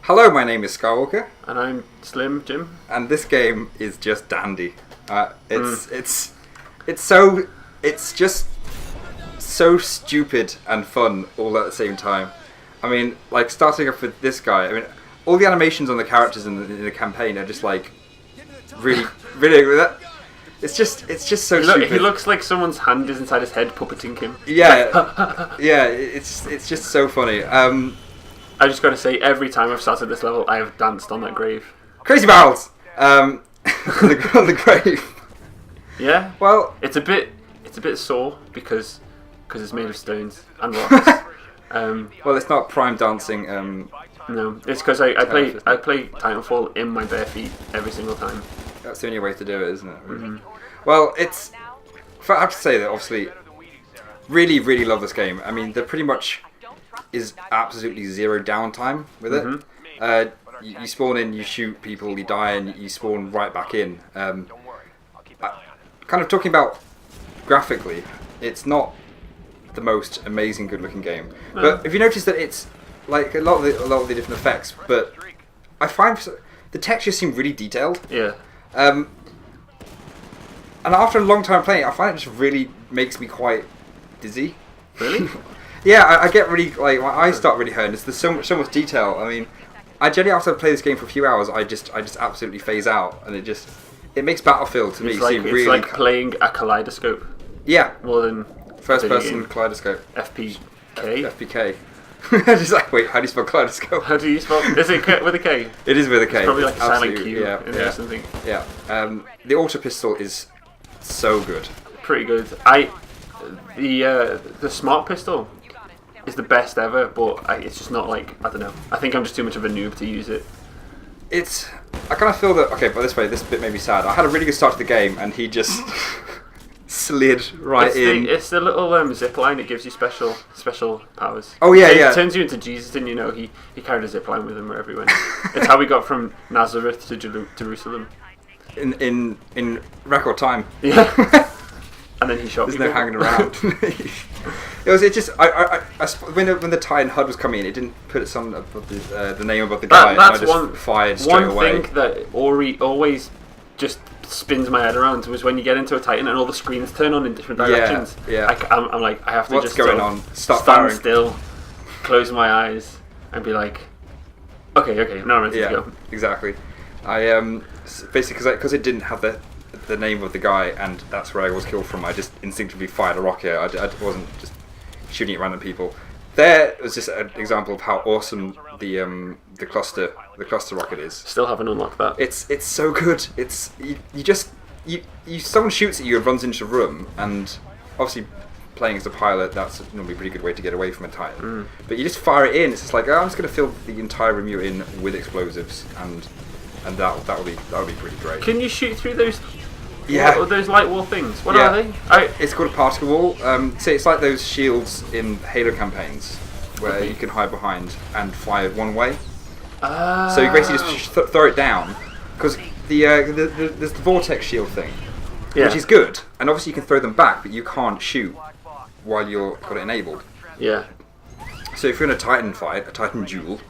Hello, my name is Skywalker. And I'm Slim Jim. And this game is just dandy. It's just so stupid and fun all at the same time. I mean, like starting off with this guy. I mean, all the animations on the characters in the campaign are just like really. It's just so stupid. He looks like someone's hand is inside his head puppeting him. Yeah, yeah. It's just so funny. I just got to say, every time I've started this level, I have danced on that grave. Crazy barrels on the grave. Yeah. Well, it's a bit sore because it's made of stones and rocks. Well, it's not prime dancing. No, it's because I play Titanfall in my bare feet every single time. That's the only way to do it, isn't it? Mm-hmm. Well, I have to say that obviously, really, really love this game. I mean, there pretty much is absolutely zero downtime with it. Mm-hmm. You spawn in, you shoot people, you die, and you spawn right back in. Kind of talking about graphically, it's not the most amazing, good-looking game. No. But if you notice that it's like a lot of the different effects, but I find the textures seem really detailed. Yeah. And after a long time playing, I find it just really makes me quite dizzy. Really? Yeah, I get really, like, my eyes start really hurting. There's so much detail. I mean, I generally, after I play this game for a few hours, I just absolutely phase out, and it makes Battlefield to me seem really... It's like playing a kaleidoscope. Yeah. More than... First-person kaleidoscope. FPK? FPK. Just like, wait, how do you spell kaleidoscope? How do you spell... Is it with a K? It is with a K. It's probably like a silent Q in there or something. Yeah. The auto pistol is so good. Pretty good. The smart pistol is the best ever, but it's just not like, I don't know. I think I'm just too much of a noob to use it. I kind of feel that, okay, but this bit made me sad. I had a really good start to the game, and he just slid in. It's the little zip line. It gives you special powers. Oh yeah, It turns you into Jesus, and he carried a zip line with him wherever he went. It's how we got from Nazareth to Jerusalem. In record time. Yeah. And then he shot There's people. no hanging around. When the Titan HUD was coming in, it didn't put some above the name above the guy. That's and I just fired straight away. One thing that always just spins my head around was when you get into a Titan and all the screens turn on in different directions. Yeah. I'm like, I have to What's going on? Stand still, close my eyes, and be like, okay, now I'm ready to go. Exactly. I basically because it didn't have the name of the guy, and that's where I was killed from. I just instinctively fired a rocket. I wasn't just shooting at random people. There was just an example of how awesome the cluster rocket is. Still haven't unlocked that. It's so good. It's someone shoots at you and runs into a room, and obviously playing as a pilot, that's normally a pretty good way to get away from a Titan. But you just fire it in. It's just like, I'm just going to fill the entire room you're in with explosives, and that would be pretty great. Can you shoot through those? Yeah. What, those light wall things? What are they? It's called a particle wall. So it's like those shields in Halo campaigns where you can hide behind and fire one way. So you basically just throw it down, because there's the vortex shield thing, which is good, and obviously you can throw them back, but you can't shoot while you've got it enabled. Yeah. So if you're in a Titan fight, a Titan duel,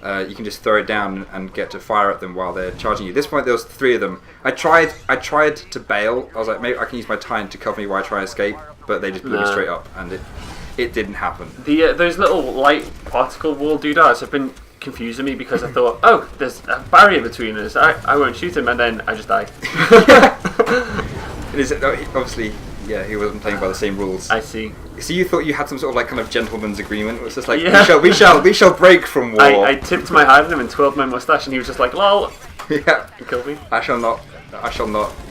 you can just throw it down and get to fire at them while they're charging you. At this point, there was 3 of them. I tried to bail. I was like, maybe I can use my Titan to cover me while I try to escape, but they just blew me straight up, and it didn't happen. Those little light particle wall doodads have been confusing me, because I thought, oh, there's a barrier between us. I won't shoot him, and then I just die. It is obviously. Yeah, he wasn't playing by the same rules. I see. So you thought you had some sort of like kind of gentleman's agreement? It was just like, we shall break from war. I tipped my hat at him and twirled my mustache, and he was just like, lol. Yeah. He killed me. I shall not.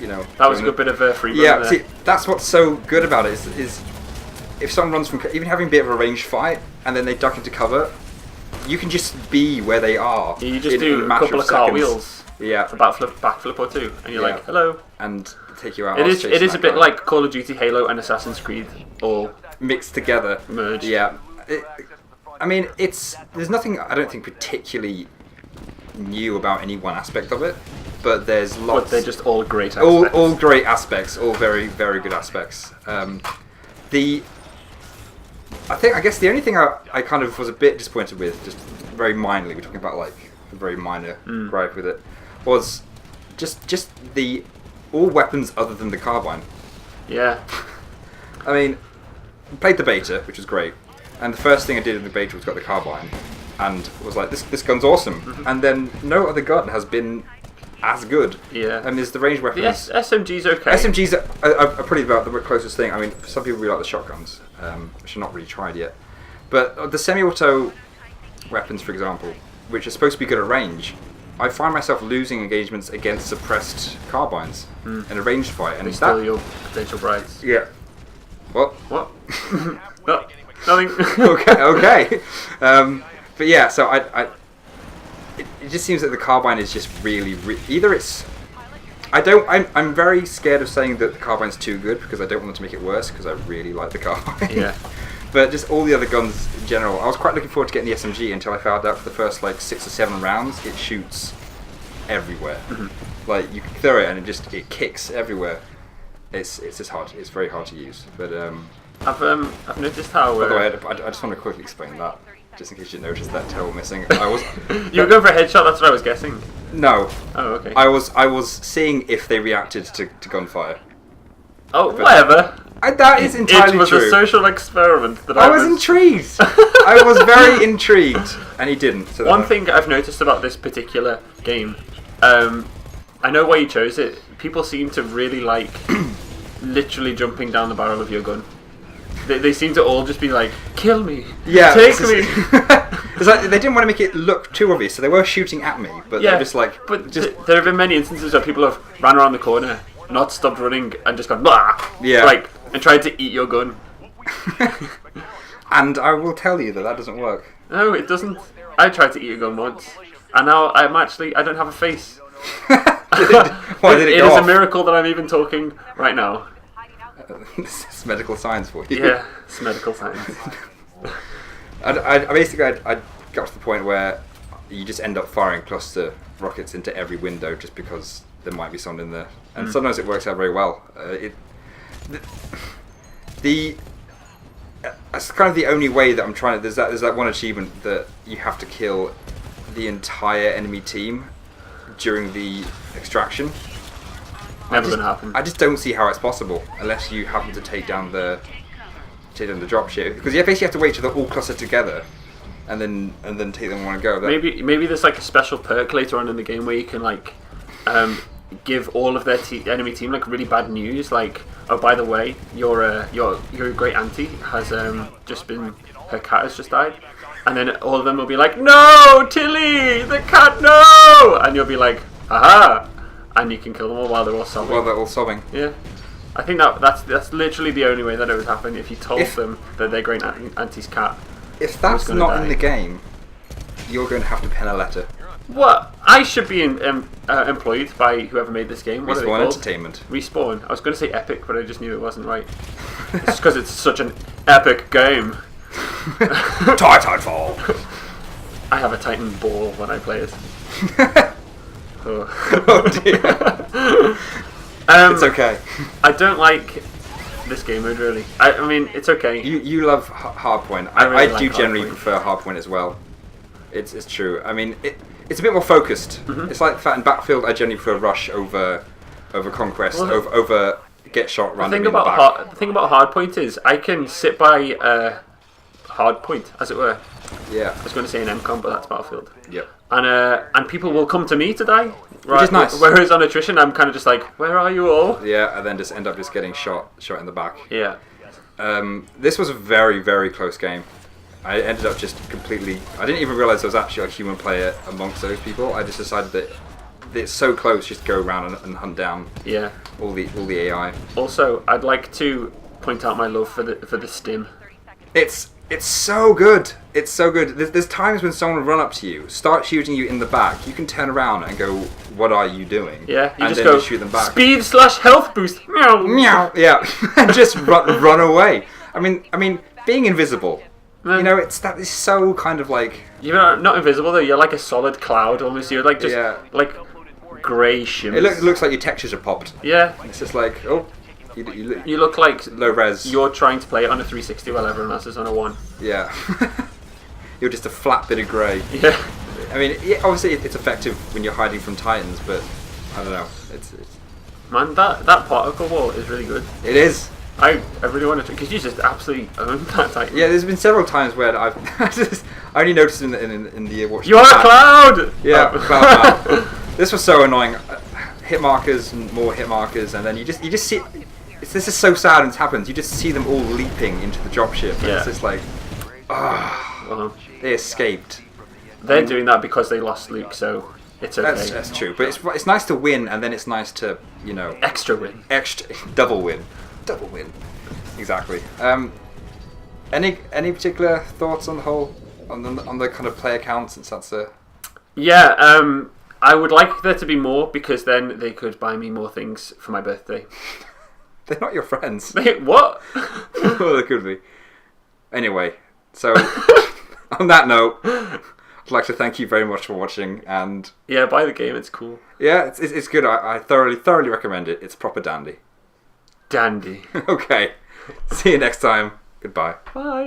You know. That was a good bit of freedom. Yeah. There. See, that's what's so good about it is if someone runs from even having a bit of a ranged fight and then they duck into cover, you can just be where they are. Yeah, you just do a couple of cartwheels. Yeah. A backflip or two, and you're like, hello. And take you out. It is a bit like Call of Duty, Halo, and Assassin's Creed all mixed together, merged. Yeah. I mean, there's nothing I don't think particularly new about any one aspect of it. but there's lots. But they're just all great aspects. All great aspects, all very, very good aspects. I guess the only thing I kind of was a bit disappointed with, just very minorly, we're talking about like a very minor gripe with it, was just the all weapons other than the carbine. Yeah. I mean, I played the beta, which was great, and the first thing I did in the beta was got the carbine, and was like, this gun's awesome. And then no other gun has been as good. Yeah. I mean, there's the range weapons. The SMG's okay. SMGs are pretty about the closest thing. I mean, some people really like the shotguns, which I've not really tried yet. But the semi-auto weapons, for example, which are supposed to be good at range, I find myself losing engagements against suppressed carbines in a ranged fight. And still your potential brides. Yeah. What? No, nothing. okay. But yeah, so it just seems that the carbine is just really either it's. I'm very scared of saying that the carbine's too good because I don't want them to make it worse because I really like the carbine. Yeah. But just all the other guns in general, I was quite looking forward to getting the SMG until I found out for the first like 6 or 7 rounds it shoots everywhere. Like you can throw it and it kicks everywhere. It's just hard. It's very hard to use. But I've noticed how. By the way, I just want to quickly explain that. Just in case you noticed that terrible missing. I was. You were going for a headshot. That's what I was guessing. No. Oh, okay. I was seeing if they reacted to gunfire. Oh, whatever. That is entirely true. It was a social experiment that I was intrigued. I was very intrigued, and he didn't. So one thing I've noticed about this particular game, I know why you chose it. People seem to really like literally jumping down the barrel of your gun. They seem to all just be like, kill me, take me. It's like they didn't want to make it look too obvious, so they were shooting at me, but they're just like... But there have been many instances where people have ran around the corner, not stopped running, and just gone, blah! Yeah. Like, and tried to eat your gun. And I will tell you that doesn't work. No, it doesn't. I tried to eat a gun once, and now I don't have a face. Why did it go is off? a miracle that I'm even talking right now. This is medical science for you. Yeah, it's medical science. I got to the point where you just end up firing cluster rockets into every window just because there might be someone in there, and sometimes it works out very well. That's kind of the only way that I'm trying to. There's that one achievement that you have to kill the entire enemy team during the extraction. Never gonna happen. I just don't see how it's possible unless you happen to take down the dropship, because you basically have to wait till they're all clustered together, and then take them in one go. Maybe there's like a special perk later on in the game where you can like give all of their enemy team like really bad news, like, oh, by the way, your great auntie has just been, her cat has just died, and then all of them will be like, no, Tilly, the cat, no, and you'll be like, aha. And you can kill them all while they're all sobbing. While they're all sobbing. Yeah. I think that's literally the only way that it would happen if you told them that their great auntie's cat. If that's not in the game, you're going to have to pen a letter. What? I should be employed by whoever made this game. What are they Respawn called? Entertainment. Respawn. I was going to say Epic, but I just knew it wasn't right. It's because it's such an epic game. Titanfall. I have a Titan ball when I play it. Oh dear. It's okay. I don't like this game mode really. I mean, it's okay. You love Hardpoint. I really like do generally Hardpoint. prefer Hardpoint as well. It's true. I mean, it's a bit more focused. It's like the fact in Battlefield, I generally prefer Rush over Conquest, over get shot randomly in the back. The thing about Hardpoint is I can sit by Hardpoint, as it were. Yeah. I was going to say an MCOM, but that's Battlefield. Yep. And people will come to me to die. Which is nice. Whereas on attrition, I'm kind of just like, where are you all? Yeah, and then just end up just getting shot in the back. Yeah. This was a very, very close game. I ended up just completely... I didn't even realise there was actually a human player amongst those people. I just decided that it's so close just to go around and hunt down all the AI. Also, I'd like to point out my love for the stim. It's so good. It's so good. There's times when someone will run up to you, start shooting you in the back. You can turn around and go, "What are you doing?" Yeah, you and just then go just shoot them back. Speed/health boost. Meow. Meow. Yeah, and just run away. I mean, being invisible. You know, that is so kind of like... You're not invisible though. You're like a solid cloud almost. You're like just like grey shims. It looks like your textures are popped. Yeah. It's just like, oh, you look like low res. You're trying to play it on a 360 while everyone else is on a 1. Yeah. You're just a flat bit of grey. Yeah. I mean, obviously it's effective when you're hiding from Titans, but I don't know. It's Man, that particle wall is really good. It is. I really want to, because you just absolutely own that Titan. Yeah, there's been several times where I only noticed in the watch. You are a cloud. Yeah, cloud. This was so annoying. Hit markers and more hit markers, and then you just see. This is so sad when it happens. You just see them all leaping into the dropship. And it's just like, they escaped. They're doing that because they lost Luke, so it's okay. That's true, but it's nice to win, and then it's nice to extra win, double win. Exactly. Any particular thoughts on the whole on the kind of player count, since that's a I would like there to be more, because then they could buy me more things for my birthday. They're not your friends. What? Well, they could be. Anyway, so on that note, I'd like to thank you very much for watching, and buy the game. It's cool. Yeah, it's good. I thoroughly recommend it. It's proper dandy. Dandy. Okay. See you next time. Goodbye. Bye.